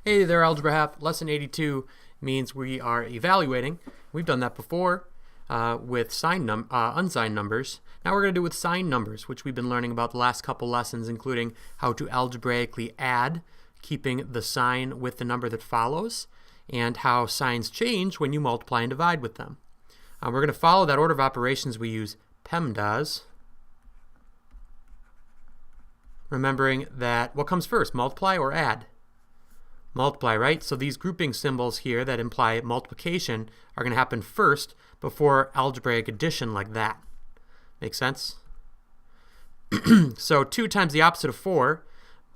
Hey there, Algebra Half. Lesson 82 means we are evaluating. We've done that before with unsigned numbers. Now we're going to do it with signed numbers, which we've been learning about the last couple lessons, including how to algebraically add, keeping the sign with the number that follows, and how signs change when you multiply and divide with them. We're going to follow that order of operations we use PEMDAS, remembering that what comes first, multiply or add? Multiply, right? So these grouping symbols here that imply multiplication are going to happen first before algebraic addition like that. Make sense? So 2 times the opposite of 4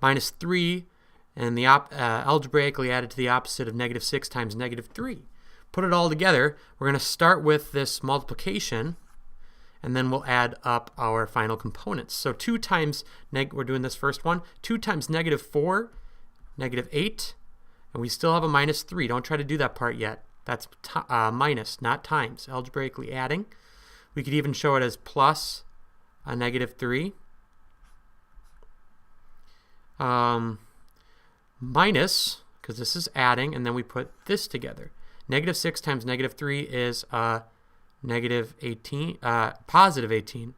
minus 3, and the algebraically added to the opposite of negative 6 times negative 3. Put it all together. We're going to start with this multiplication, and then we'll add up our final components. So 2 times, we're doing this first one, 2 times negative 4, negative 8, and we still have a minus 3. Don't try to do that part yet. That's minus, not times. Algebraically adding. We could even show it as plus a negative 3. Minus, because this is adding, and then we put this together. Negative 6 times negative 3 is negative 18, positive 18.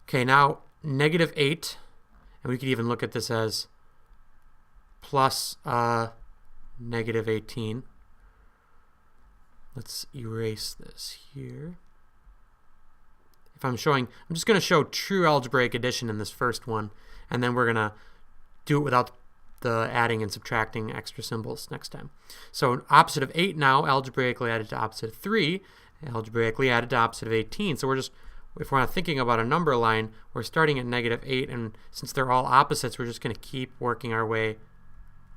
Okay, now negative 8, and we could even look at this as plus negative 18. Let's erase this here. If I'm just going to show true algebraic addition in this first one, and then we're going to do it without the adding and subtracting extra symbols next time. So opposite of 8 now, algebraically added to opposite of 3, algebraically added to opposite of 18. So if we're not thinking about a number line, we're starting at negative 8, and since they're all opposites, we're just going to keep working our way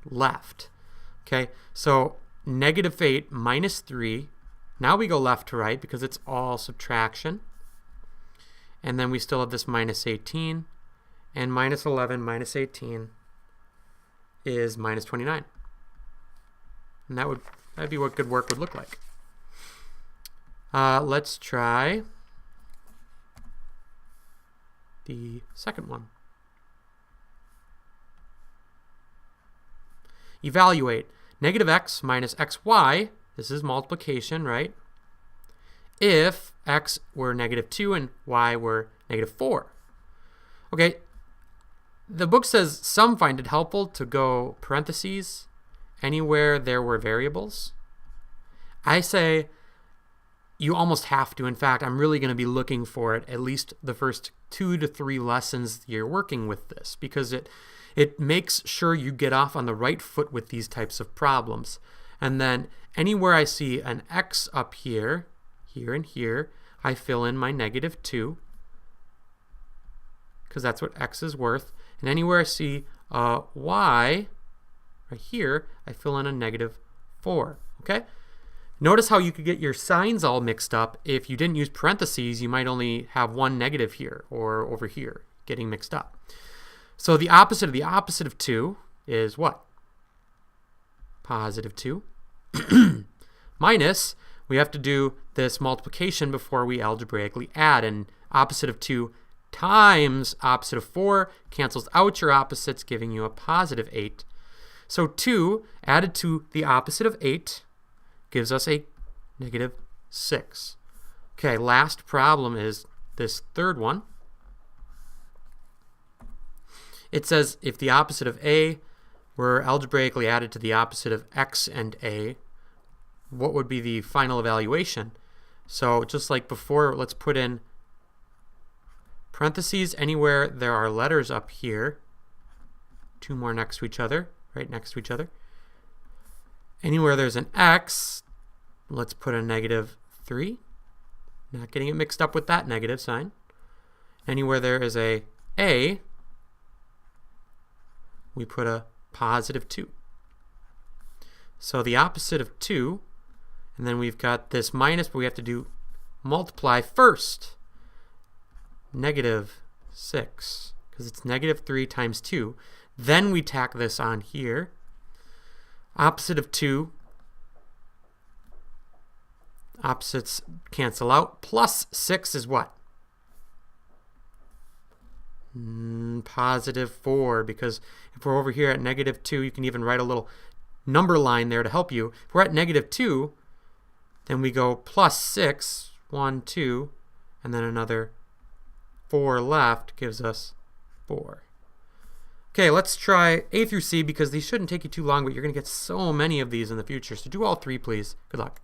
left. Okay, so negative 8 minus 3. Now we go left to right because it's all subtraction. And then we still have this minus 18. And minus 11 minus 18 is minus 29. And that'd be what good work would look like. Let's try the second one. Evaluate negative x minus xy. This is multiplication, right? If x were negative 2 and y were negative 4. Okay, the book says some find it helpful to go parentheses anywhere there were variables. I say you almost have to. In fact, I'm really going to be looking for it at least the first 2 to 3 lessons you're working with this, because it makes sure you get off on the right foot with these types of problems. And then anywhere I see an x up here, here and here, I fill in my negative 2, because that's what x is worth. And anywhere I see y, right here, I fill in a negative 4. Okay? Notice how you could get your signs all mixed up. If you didn't use parentheses, you might only have one negative here or over here getting mixed up. So the opposite of 2 is what? Positive 2. Minus, we have to do this multiplication before we algebraically add. And opposite of 2 times opposite of 4 cancels out your opposites, giving you a positive 8. So 2 added to the opposite of 8 gives us a negative 6. Okay, last problem is this third one. It says if the opposite of a were algebraically added to the opposite of x and a, what would be the final evaluation? So just like before, let's put in parentheses anywhere there are letters up here. 2 more next to each other, right next to each other. Anywhere there's an x, let's put a negative 3. Not getting it mixed up with that negative sign. Anywhere there is a, we put a positive 2. So the opposite of 2, and then we've got this minus, but we have to do multiply first. Negative 6, because it's negative 3 times 2. Then we tack this on here. Opposite of 2, opposites cancel out. Plus 6 is what? Positive 4, because if we're over here at negative 2, you can even write a little number line there to help you. If we're at negative 2, then we go plus 6, 1, 2, and then another 4 left gives us 4. Okay, let's try A through C, because these shouldn't take you too long, but you're going to get so many of these in the future. So do all 3, please. Good luck.